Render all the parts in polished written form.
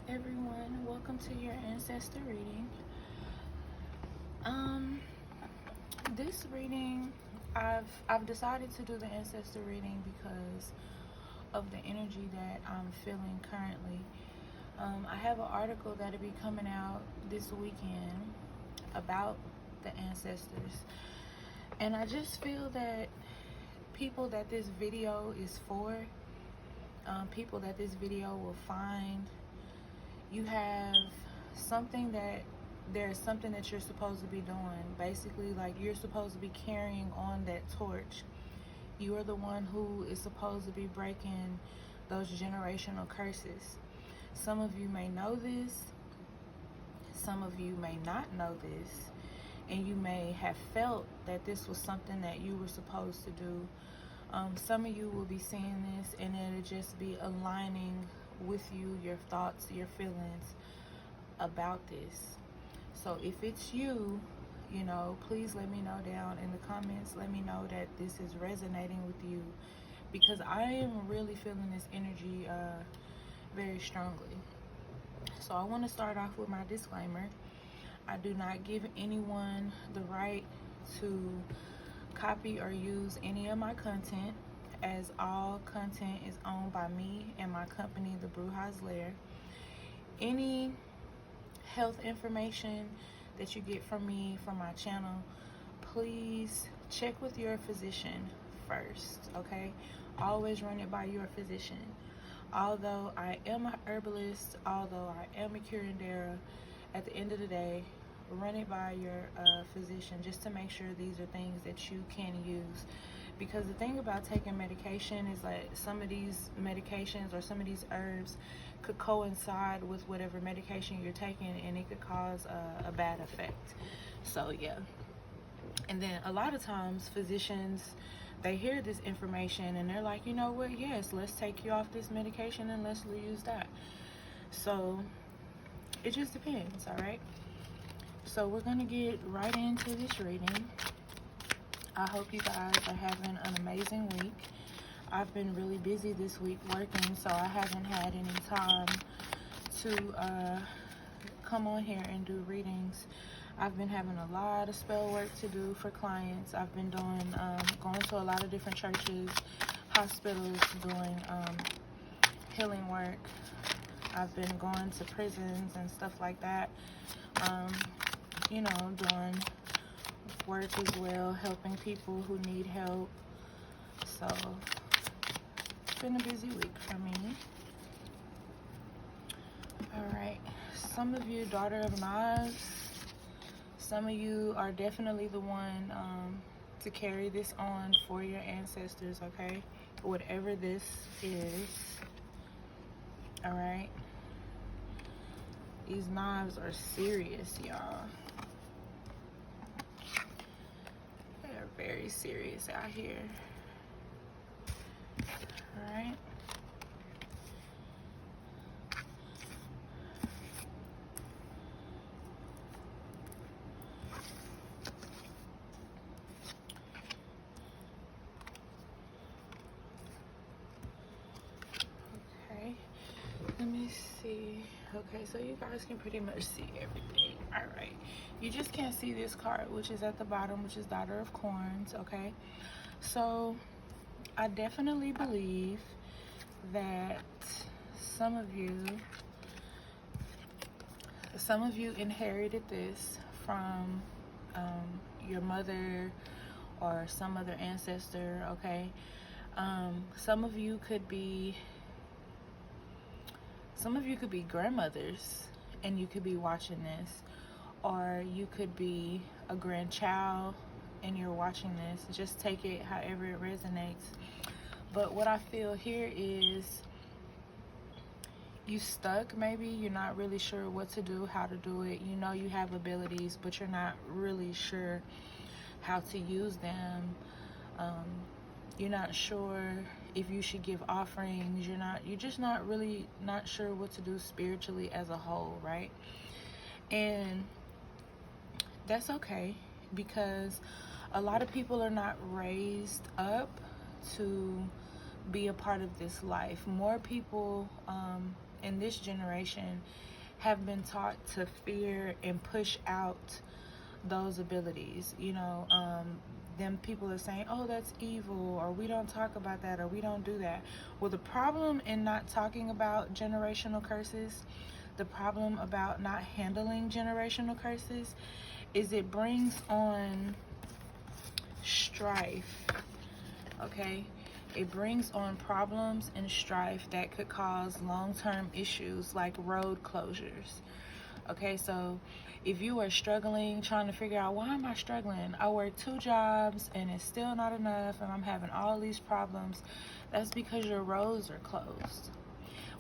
everyone, welcome to your ancestor reading. This reading, I've decided to do the ancestor reading because of the energy that I'm feeling currently. I have an article that'll be coming out this weekend about the ancestors, and I just feel that people that this video is for, people that this video will find, you have something that there's something that you're supposed to be doing. Basically, like, you're supposed to be carrying on that torch. You are the one who is supposed to be breaking those generational curses. Some of you may know this, some of you may not know this, and you may have felt that this was something that you were supposed to do. Some of you will be seeing this and it'll just be aligning with you, your thoughts, your feelings about this. So if it's you, please let me know down in the comments. Let me know that this is resonating with you, because I am really feeling this energy very strongly. So I want to start off with my disclaimer. I do not give anyone the right to copy or use any of my content, as all content is owned by me and my company, the Bruja's Lair. Any health information that you get from me, from my channel, please check with your physician first, okay? Always run it by your physician. Although I am a herbalist, although I am a curandera, at the end of the day, run it by your physician just to make sure these are things that you can use. Because the thing about taking medication is like some of these medications or some of these herbs could coincide with whatever medication you're taking, and it could cause a bad effect. So yeah. And then a lot of times physicians, they hear this information and they're like, you know what, yes, let's take you off this medication and let's use that. So it just depends, all right? So we're gonna get right into this reading. I hope you guys are having an amazing week. I've been really busy this week working, so I haven't had any time to come on here and do readings. I've been having a lot of spell work to do for clients. I've been doing, going to a lot of different churches, hospitals, doing healing work. I've been going to prisons and stuff like that, doing work as well, helping people who need help. So it's been a busy week for me. All right, some of you, daughter of knives, some of you are definitely the one to carry this on for your ancestors, okay? Whatever this is, all right? These knives are serious, y'all. They're very serious out here, all right? Let me see. Okay, so you guys can pretty much see everything. All right, you just can't see this card, which is at the bottom, which is Daughter of Corns. Okay, so I definitely believe that some of you inherited this from your mother or some other ancestor. Okay, some of you could be grandmothers and you could be watching this, or you could be a grandchild and you're watching this. Just take it however it resonates. But what I feel here is you stuck. Maybe you're not really sure what to do, how to do it. You know you have abilities, but you're not really sure how to use them. You're not sure if you should give offerings. You're just not sure what to do spiritually as a whole, right? And that's okay, because a lot of people are not raised up to be a part of this life. More people in this generation have been taught to fear and push out those abilities. Them people are saying, oh, that's evil, or we don't talk about that, or we don't do that. Well, the problem in not talking about generational curses, the problem about not handling generational curses, is it brings on strife. Okay, it brings on problems and strife that could cause long-term issues like road closures. Okay, so if you are struggling, trying to figure out, why am I struggling? I work 2 jobs and it's still not enough and I'm having all these problems. That's because your roads are closed.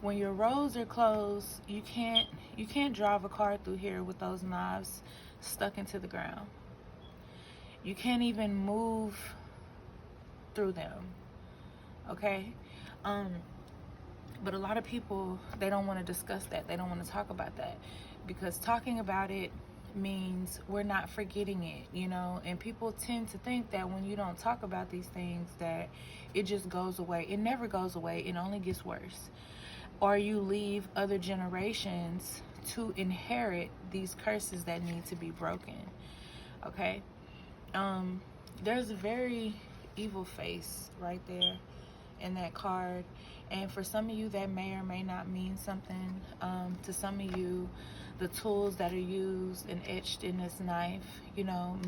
When your roads are closed, you can't drive a car through here with those knives stuck into the ground. You can't even move through them. Okay? But a lot of people, they don't want to discuss that. They don't want to talk about that, because talking about it means we're not forgetting it, and people tend to think that when you don't talk about these things that it just goes away. It never goes away. It only gets worse. Or you leave other generations to inherit these curses that need to be broken. Okay? There's a very evil face right there in that card, and for some of you that may or may not mean something. To some of you, the tools that are used and etched in this knife,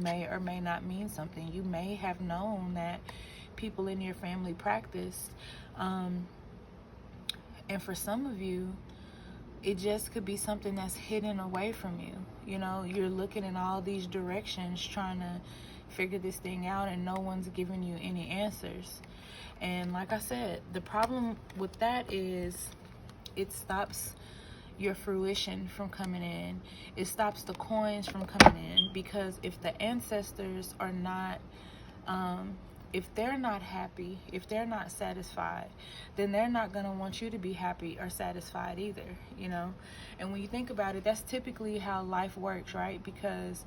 may or may not mean something. You may have known that people in your family practiced, and for some of you, it just could be something that's hidden away from you. You're looking in all these directions trying to figure this thing out, and no one's giving you any answers. And like I said, the problem with that is it stops your fruition from coming in. It stops the coins from coming in, because if the ancestors are not, if they're not happy, if they're not satisfied, then they're not going to want you to be happy or satisfied either, And when you think about it, that's typically how life works, right? Because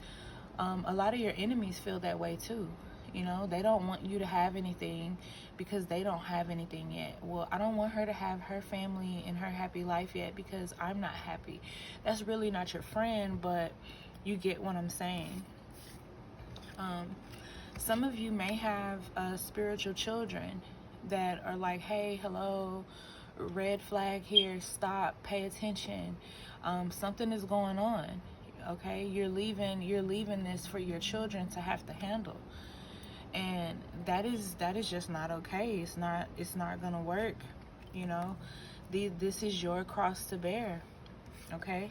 a lot of your enemies feel that way too. They don't want you to have anything because they don't have anything yet. Well, I don't want her to have her family and her happy life yet because I'm not happy. That's really not your friend, but you get what I'm saying. Some of you may have spiritual children that are like, hey, hello, red flag here, stop, pay attention. Something is going on. Okay, you're leaving this for your children to have to handle. And that is just not okay. It's not gonna work. This is your cross to bear. Okay,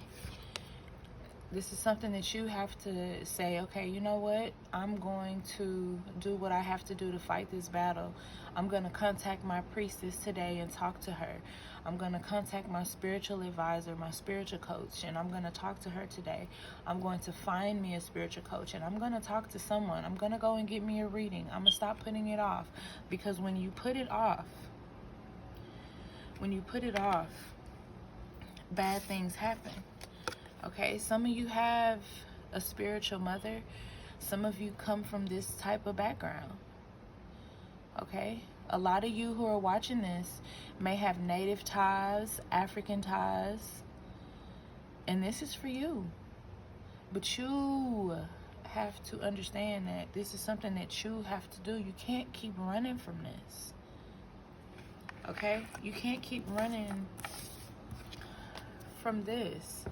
this is something that you have to say, okay, you know what, I'm going to do what I have to do to fight this battle. I'm going to contact my priestess today and talk to her. I'm going to contact my spiritual advisor, my spiritual coach, and I'm going to talk to her today. I'm going to find me a spiritual coach, and I'm going to talk to someone. I'm going to go and get me a reading. I'm going to stop putting it off, because when you put it off, bad things happen. Okay, some of you have a spiritual mother. Some of you come from this type of background. Okay, a lot of you who are watching this may have native ties, African ties, and this is for you. But you have to understand that this is something that you have to do. You can't keep running from this. Okay, you can't keep running from this.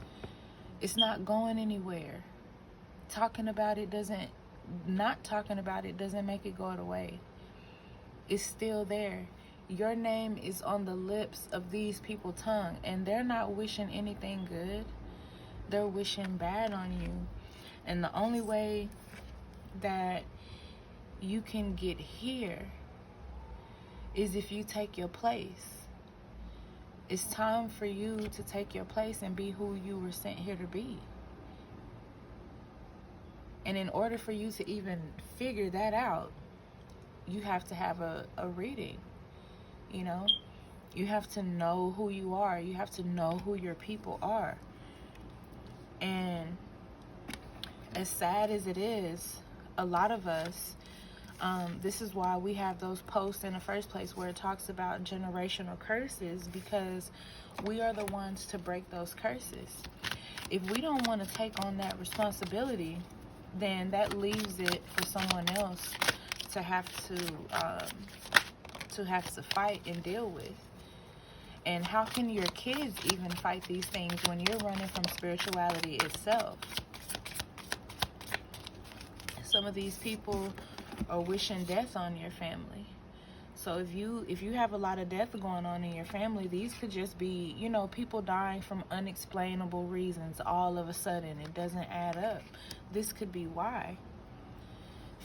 It's not going anywhere. Not talking about it doesn't make it go away. It's still there. Your name is on the lips of these people's tongue, and they're not wishing anything good. They're wishing bad on you. And the only way that you can get here is if you take your place. It's time for you to take your place and be who you were sent here to be. And in order for you to even figure that out, you have to have a reading. You have to know who you are. You have to know who your people are. And as sad as it is, a lot of us This is why we have those posts in the first place where it talks about generational curses, because we are the ones to break those curses. If we don't want to take on that responsibility, then that leaves it for someone else to have to fight and deal with. And how can your kids even fight these things when you're running from spirituality itself? Some of these people are wishing death on your family. So if you have a lot of death going on in your family, these could just be, people dying from unexplainable reasons all of a sudden. It doesn't add up. This could be why.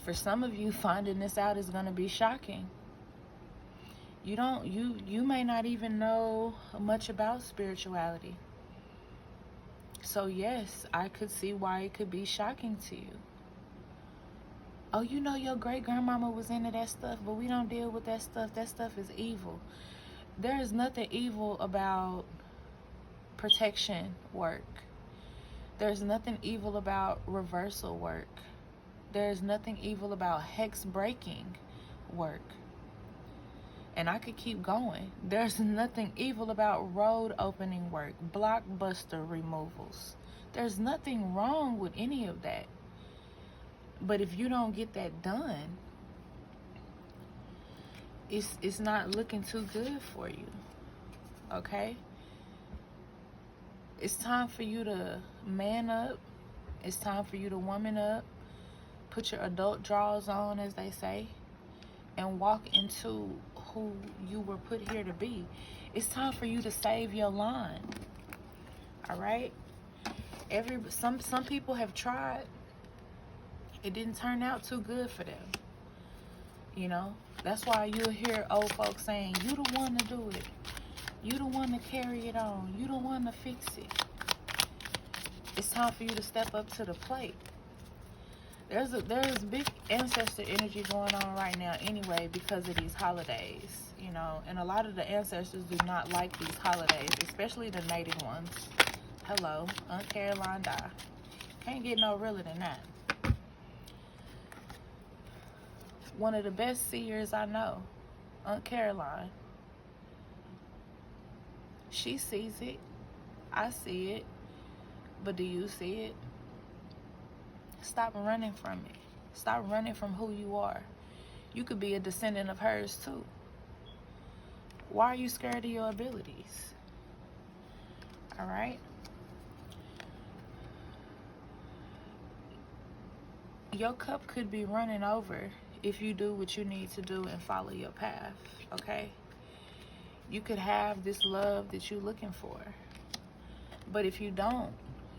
For some of you, finding this out is going to be shocking. You may not even know much about spirituality. So yes, I could see why it could be shocking to you. Oh, your great-grandmama was into that stuff, but we don't deal with that stuff. That stuff is evil. There is nothing evil about protection work. There's nothing evil about reversal work. There's nothing evil about hex breaking work. And I could keep going. There's nothing evil about road opening work, blockbuster removals. There's nothing wrong with any of that. But if you don't get that done, it's not looking too good for you. Okay? It's time for you to man up. It's time for you to woman up. Put your adult drawers on, as they say, and walk into who you were put here to be. It's time for you to save your line. All right? Some people have tried. It didn't turn out too good for them. That's why you'll hear old folks saying, you the one to do it. You the one to carry it on. You the one to fix it. It's time for you to step up to the plate. There's big ancestor energy going on right now anyway because of these holidays, and a lot of the ancestors do not like these holidays, especially the native ones. Hello, Aunt Caroline die. Can't get no realer than that. One of the best seers I know, Aunt Caroline. She sees it. I see it. But do you see it? Stop running from it. Stop running from who you are. You could be a descendant of hers too. Why are you scared of your abilities? All right? Your cup could be running over if you do what you need to do and follow your path, okay? You could have this love that you're looking for. But if you don't,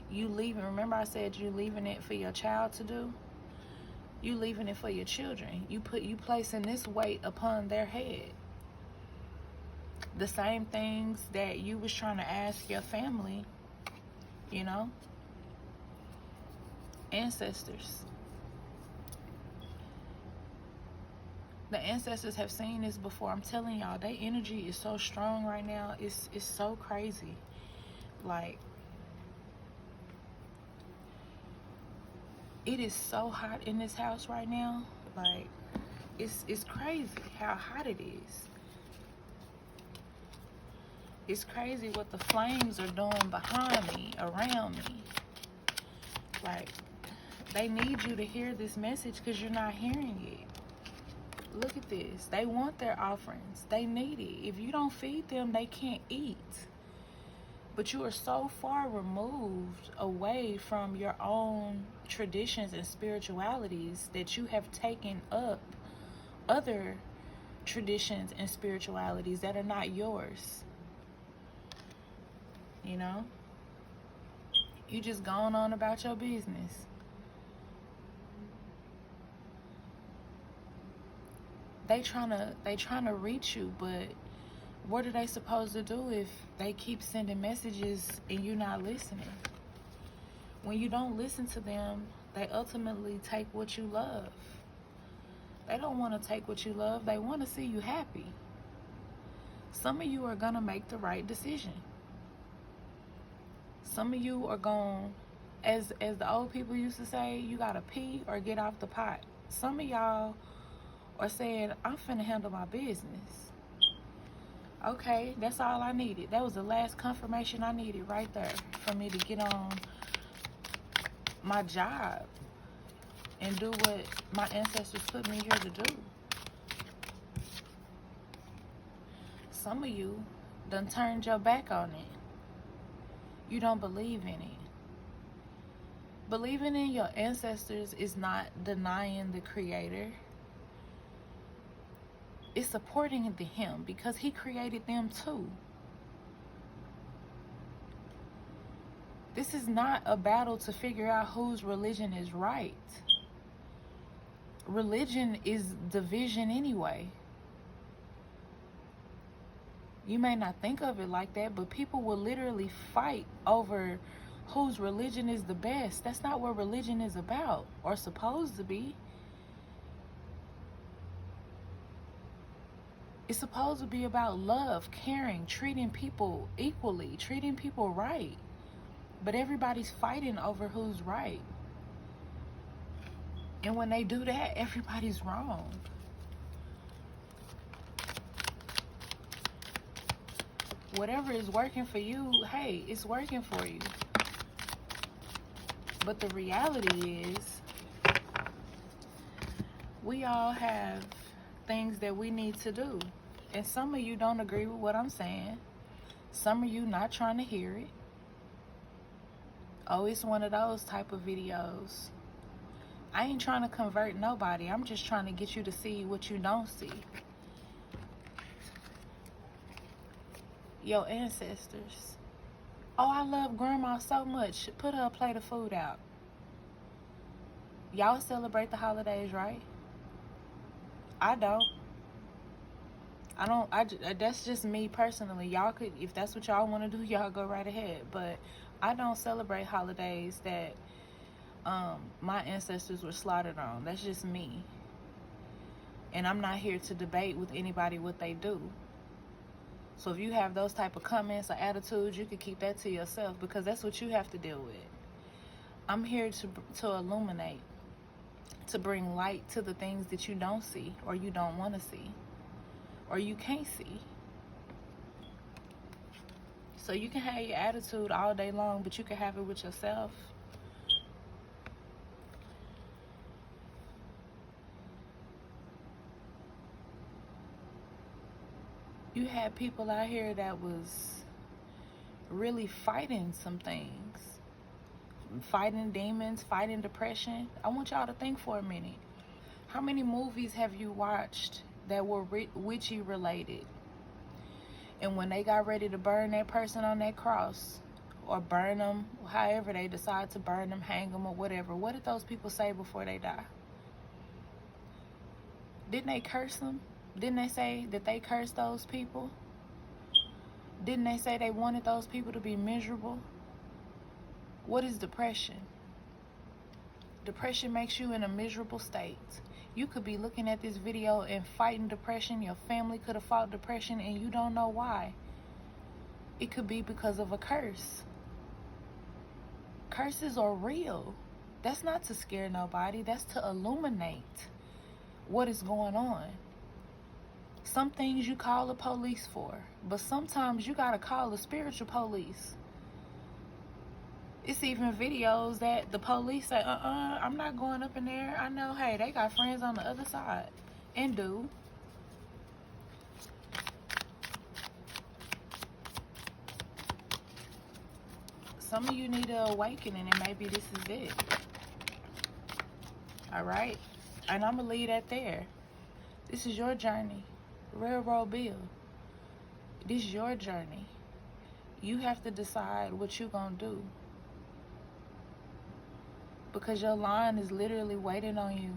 you leaving. Remember I said you leaving it for your child to do? You leaving it for your children. You placing this weight upon their head. The same things that you was trying to ask your family, ancestors. The ancestors have seen this before. I'm telling y'all, their energy is so strong right now. It's so crazy. Like, it is so hot in this house right now. Like, it's crazy how hot it is. It's crazy what the flames are doing behind me, around me. Like, they need you to hear this message because you're not hearing it. Look at this. They want their offerings. They need it. If you don't feed them, they can't eat. But you are so far removed away from your own traditions and spiritualities that you have taken up other traditions and spiritualities that are not yours. You just going on about your business. They trying to reach you, but what are they supposed to do if they keep sending messages and you're not listening? When you don't listen to them, they ultimately take what you love. They don't want to take what you love. They want to see you happy. Some of you are going to make the right decision. Some of you are going, as the old people used to say, you got to pee or get off the pot. Some of y'all or saying, I'm finna handle my business. Okay, that's all I needed. That was the last confirmation I needed right there for me to get on my job and do what my ancestors put me here to do. Some of you done turned your back on it. You don't believe in it. Believing in your ancestors is not denying the Creator. It's supporting him because he created them too. This is not a battle to figure out whose religion is right. Religion is division anyway. You may not think of it like that, but people will literally fight over whose religion is the best. That's not what religion is about, or supposed to be. It's supposed to be about love, caring, treating people equally, treating people right. But everybody's fighting over who's right. And when they do that, everybody's wrong. Whatever is working for you, hey, it's working for you. But the reality is, we all have things that we need to do. And some of you don't agree with what I'm saying. Some of you not trying to hear it. Oh, it's one of those type of videos. I ain't trying to convert nobody. I'm just trying to get you to see what you don't see. Your ancestors. Oh, I love grandma so much. Put her a plate of food out. Y'all celebrate the holidays, right? I don't. That's just me personally. Y'all could, if that's what y'all want to do, y'all go right ahead. But I don't celebrate holidays that my ancestors were slaughtered on. That's just me. And I'm not here to debate with anybody what they do. So if you have those type of comments or attitudes, you can keep that to yourself, because that's what you have to deal with. I'm here to illuminate, to bring light to the things that you don't see, or you don't want to see, or you can't see. So you can have your attitude all day long, but you can have it with yourself. You had people out here that was really fighting some things. Fighting demons, fighting depression. I want y'all to think for a minute. How many movies have you watched that were witchy related? And when they got ready to burn that person on that cross, or burn them, however they decide to burn them, hang them, or whatever, what did those people say before they die? Didn't they curse them? Didn't they say that they cursed those people? Didn't they say they wanted those people to be miserable? What is depression? Depression makes you in a miserable state. You could be looking at this video and fighting depression. Your family could have fought depression and you don't know why. It could be because of a curse. Curses are real. That's not to scare nobody. That's to illuminate what is going on. Some things you call the police for, but sometimes you gotta call the spiritual police. It's even videos that the police say, I'm not going up in there. I know, hey, they got friends on the other side. And do. Some of you need an awakening, and maybe this is it. All right? And I'm going to leave that there. This is your journey. Railroad Bill. This is your journey. You have to decide what you're going to do. Because your line is literally waiting on you.